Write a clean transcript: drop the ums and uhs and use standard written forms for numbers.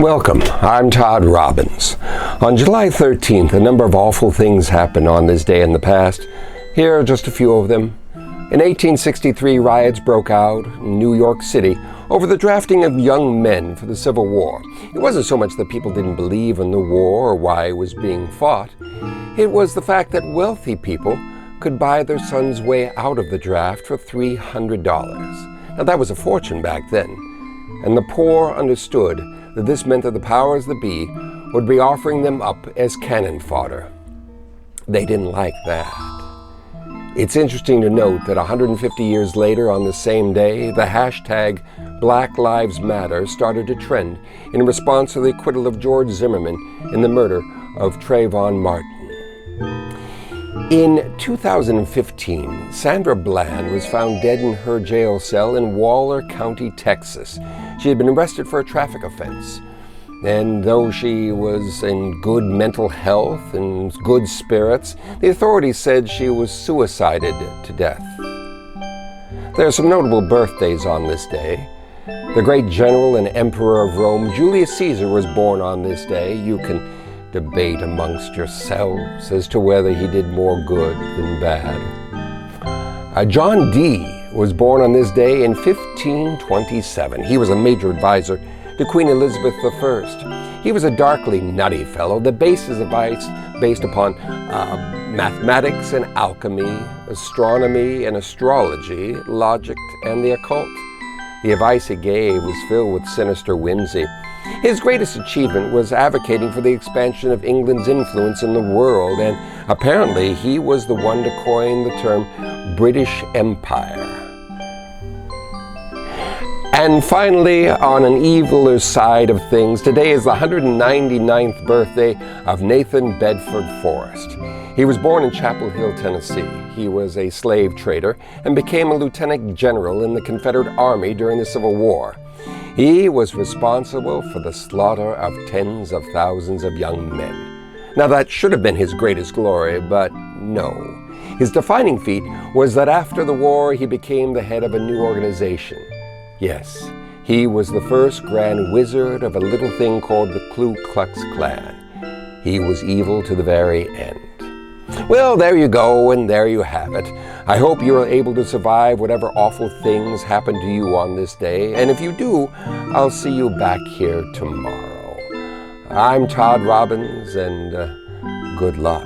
Welcome, I'm Todd Robbins. On July 13th, a number of awful things happened on this day in the past. Here are just a few of them. In 1863, riots broke out in New York City over the drafting of young men for the Civil War. It wasn't so much that people didn't believe in the war or why it was being fought. It was the fact that wealthy people could buy their son's way out of the draft for $300. Now that was a fortune back then, and the poor understood that this meant that the powers that be would be offering them up as cannon fodder. They didn't like that. It's interesting to note that 150 years later on the same day, the hashtag blacklivesmatter started to trend in response to the acquittal of George Zimmerman in the murder of Trayvon Martin. In 2015, Sandra Bland was found dead in her jail cell in Waller County, Texas. She had been arrested for a traffic offense. And though she was in good mental health and good spirits, the authorities said she was suicided to death. There are some notable birthdays on this day. The great general and emperor of Rome, Julius Caesar, was born on this day. You can debate amongst yourselves as to whether he did more good than bad. John Dee was born on this day in 1527. He was a major advisor to Queen Elizabeth I. He was a darkly nutty fellow that based his advice based upon mathematics and alchemy, astronomy and astrology, logic and the occult. The advice he gave was filled with sinister whimsy. His greatest achievement was advocating for the expansion of England's influence in the world, and apparently he was the one to coin the term British Empire. And finally, on an eviler side of things, today is the 199th birthday of Nathan Bedford Forrest. He was born in Chapel Hill, Tennessee. He was a slave trader and became a lieutenant general in the Confederate Army during the Civil War. He was responsible for the slaughter of tens of thousands of young men. Now that should have been his greatest glory, but no. His defining feat was that after the war he became the head of a new organization. Yes, he was the first grand wizard of a little thing called the Ku Klux Klan. He was evil to the very end. Well, there you go, and there you have it. I hope you are able to survive whatever awful things happen to you on this day, and if you do, I'll see you back here tomorrow. I'm Todd Robbins, and good luck.